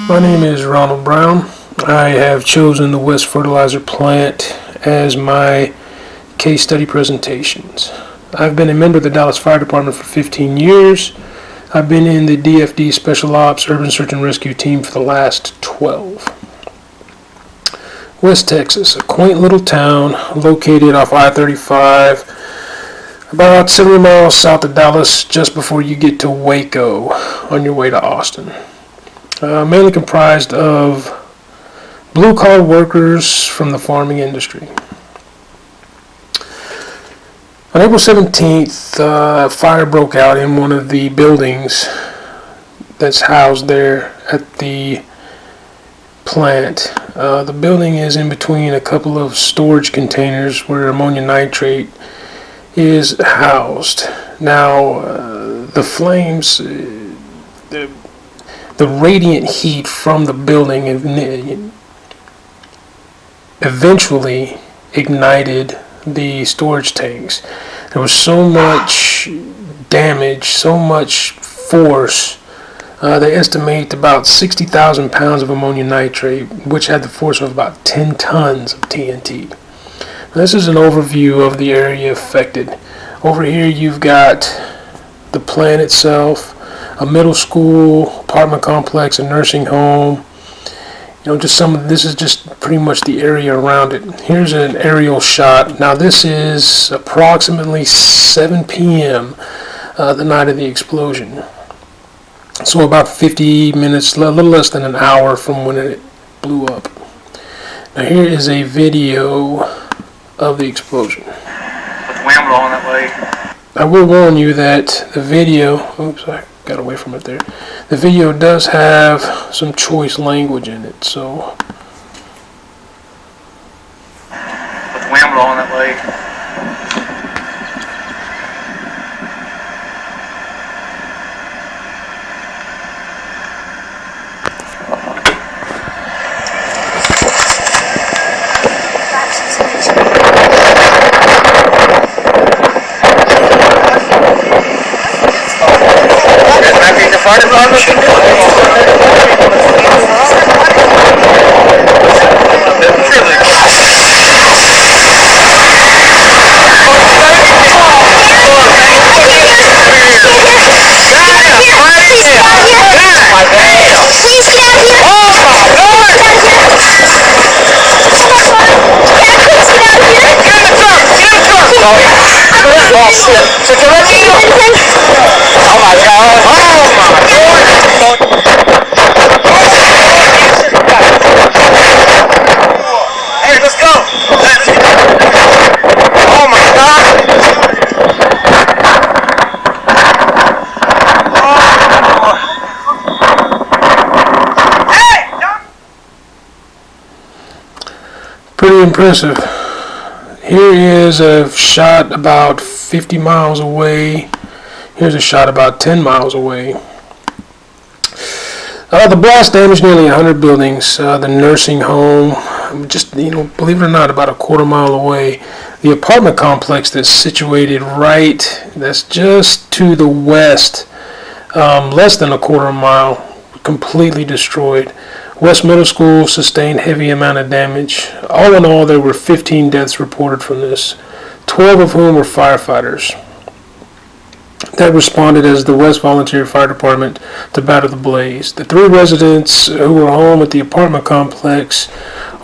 My name is Ronald Brown. I have chosen the West Fertilizer plant as my case study presentations. I've been a member of the Dallas Fire Department for 15 years. I've been in the DFD Special Ops Urban Search and Rescue team for the last 12. West Texas, a quaint little town located off I-35, about 70 miles south of Dallas, just before you get to Waco on your way to Austin. Mainly comprised of blue-collar workers from the farming industry. On April 17th, a fire broke out in one of the buildings that's housed there at the plant. The building is in between a couple of storage containers where ammonium nitrate is housed. Now, the flames, the radiant heat from the building eventually ignited the storage tanks. There was so much damage, so much force. They estimate about 60,000 pounds of ammonium nitrate, which had the force of about 10 tons of TNT. This is an overview of the area affected. Over here you've got the plant itself, a middle school, apartment complex, a nursing home. This is just pretty much the area around it. Here's an aerial shot. Now this is approximately 7 p.m. The night of the explosion. So about 50 minutes, a little less than an hour from when it blew up. Now here is a video of the explosion. With the wind blowing that way. I will warn you that the video, oops, I got away from it there. The video does have some choice language in it, so. With the wind blowing that way. Fire department can do it. Oh my God! Hey, let's go! Oh my God! Hey! Pretty impressive. Here is a shot about 50 miles away. Here's a shot about 10 miles away. The blast damaged nearly 100 buildings. The nursing home, believe it or not, about a quarter mile away. The apartment complex that's situated that's just to the west, less than a quarter mile, completely destroyed. West Middle School sustained heavy amount of damage. All in all, there were 15 deaths reported from this, 12 of whom were firefighters that responded as the West Volunteer Fire Department to battle the blaze. The 3 residents who were home at the apartment complex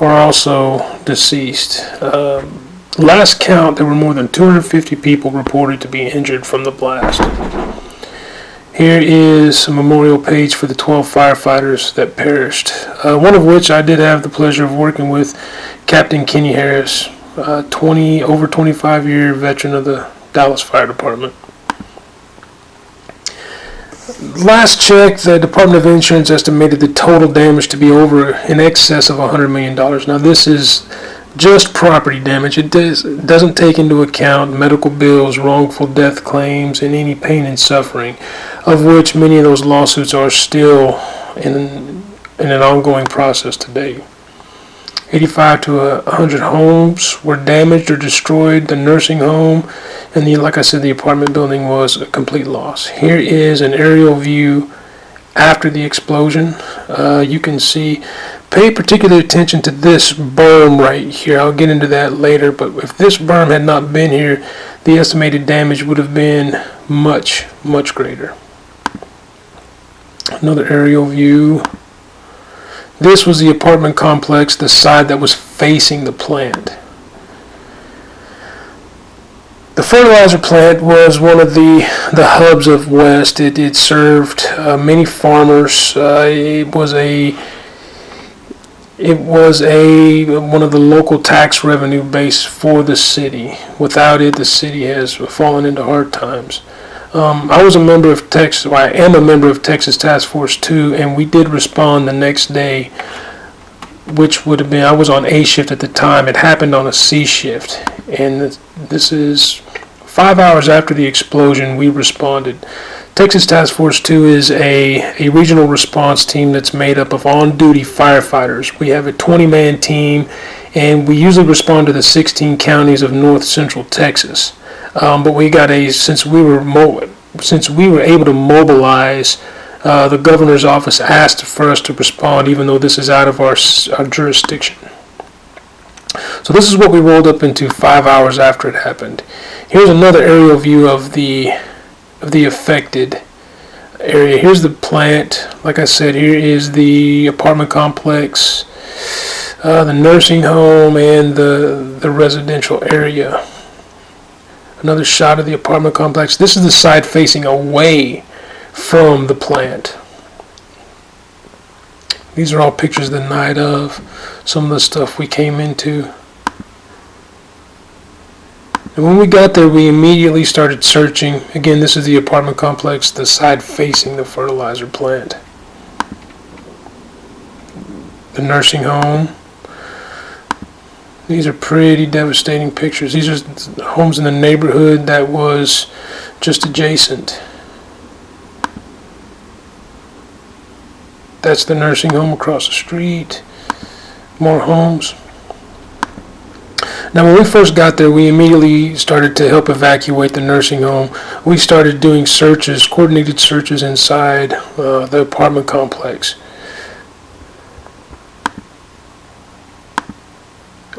are also deceased. Last count, there were more than 250 people reported to be injured from the blast. Here is a memorial page for the 12 firefighters that perished, one of which I did have the pleasure of working with, Captain Kenny Harris, over 25-year veteran of the Dallas Fire Department. Last check, the Department of Insurance estimated the total damage to be in excess of $100 million. Now this is just property damage. It doesn't take into account medical bills, wrongful death claims, and any pain and suffering, of which many of those lawsuits are still in an ongoing process today. 85 to 100 homes were damaged or destroyed. The nursing home and like I said, the apartment building was a complete loss. Here is an aerial view after the explosion. You can see, pay particular attention to this berm right here. I'll get into that later, but if this berm had not been here, the estimated damage would have been much, much greater. Another aerial view. This was the apartment complex, the side that was facing the plant. The fertilizer plant was one of the hubs of West. It served many farmers. It was one of the local tax revenue base for the city. Without it, the city has fallen into hard times. I was a member of Texas. Well, I am a member of Texas Task Force 2, and we did respond the next day, which would have been, I was on A shift at the time. It happened on a C shift, and this is 5 hours after the explosion. We responded. Texas Task Force 2 is a regional response team that's made up of on-duty firefighters. We have a 20-man team, and we usually respond to the 16 counties of north central Texas. But we got since we were able to mobilize, the governor's office asked for us to respond, even though this is out of our jurisdiction. So this is what we rolled up into 5 hours after it happened. Here's another aerial view of the affected area. Here's the plant. Like I said, here is the apartment complex, the nursing home, and the residential area. Another shot of the apartment complex. This is the side facing away from the plant. These are all pictures the night of some of the stuff we came into. And when we got there, we immediately started searching. Again, this is the apartment complex, the side facing the fertilizer plant. The nursing home. These are pretty devastating pictures. These are homes in the neighborhood that was just adjacent. That's the nursing home across the street. More homes. Now, when we first got there, we immediately started to help evacuate the nursing home. We started doing searches, coordinated searches inside the apartment complex.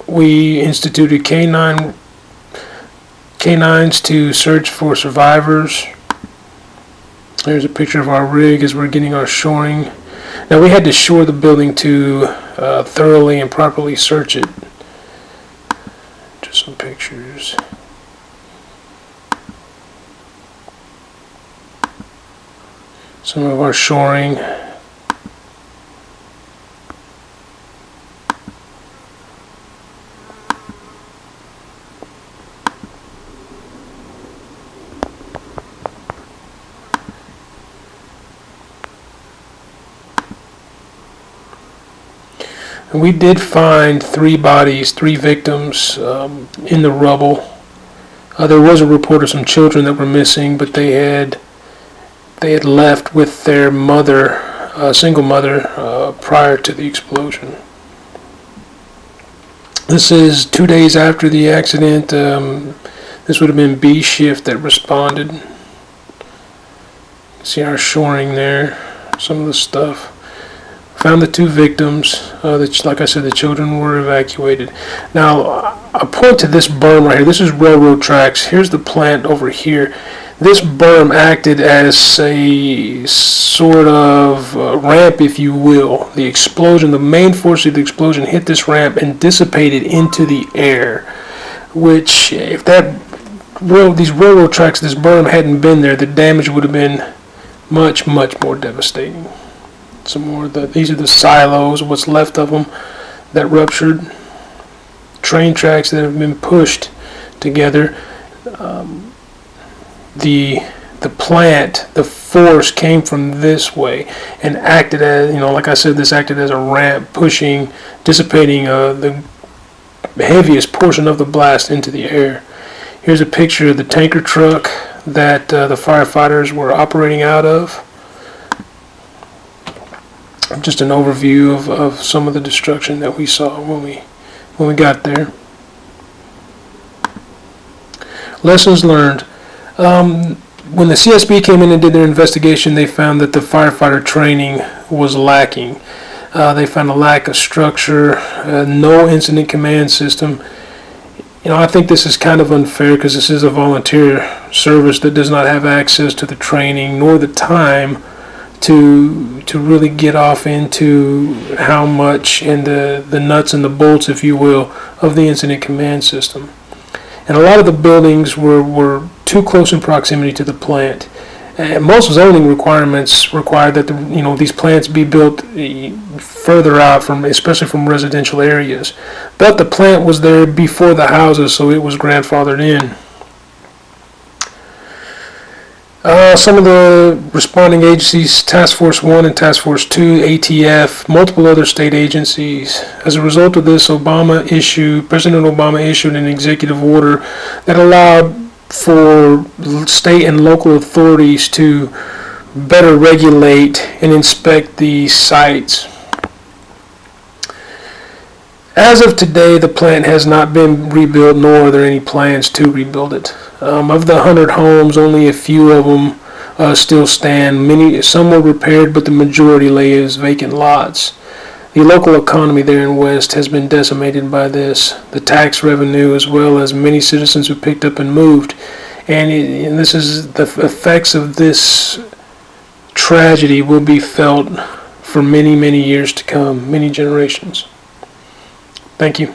We instituted canines to search for survivors. There's a picture of our rig as we're getting our shoring. Now, we had to shore the building to thoroughly and properly search it. Just some pictures. Some of our shoring. And we did find 3 bodies, 3 victims in the rubble. There was a report of some children that were missing, but they had left with their mother, single mother, prior to the explosion. This is 2 days after the accident. This would have been B shift that responded. See our shoring there, some of the stuff. Found the 2 victims. Like I said, the children were evacuated. Now, I point to this berm right here. This is railroad tracks. Here's the plant over here. This berm acted as a sort of ramp, if you will. The explosion, the main force of the explosion hit this ramp and dissipated into the air, which, if these railroad tracks, this berm hadn't been there, the damage would have been much, much more devastating. Some more. These are the silos, what's left of them, that ruptured. Train tracks that have been pushed together. The plant, the force came from this way and acted as, like I said, this acted as a ramp, pushing, dissipating the heaviest portion of the blast into the air. Here's a picture of the tanker truck that the firefighters were operating out of. Just an overview of some of the destruction that we saw when we got there. Lessons learned. When the CSB came in and did their investigation, they found that the firefighter training was lacking. They found a lack of structure, no incident command system. I think this is kind of unfair because this is a volunteer service that does not have access to the training nor the time to really get off into how much and the nuts and the bolts, if you will, of the incident command system. And a lot of the buildings were too close in proximity to the plant. And most zoning requirements require that these plants be built further out especially from residential areas. But the plant was there before the houses, so it was grandfathered in. Some of the responding agencies, Task Force 1 and Task Force 2, ATF, multiple other state agencies. As a result of this, President Obama issued an executive order that allowed for state and local authorities to better regulate and inspect these sites. As of today, the plant has not been rebuilt, nor are there any plans to rebuild it. Of the 100 homes, only a few of them still stand. Some were repaired, but the majority lay as vacant lots. The local economy there in West has been decimated by this. The tax revenue, as well as many citizens who picked up and moved. And this is the effects of this tragedy will be felt for many, many years to come, many generations. Thank you.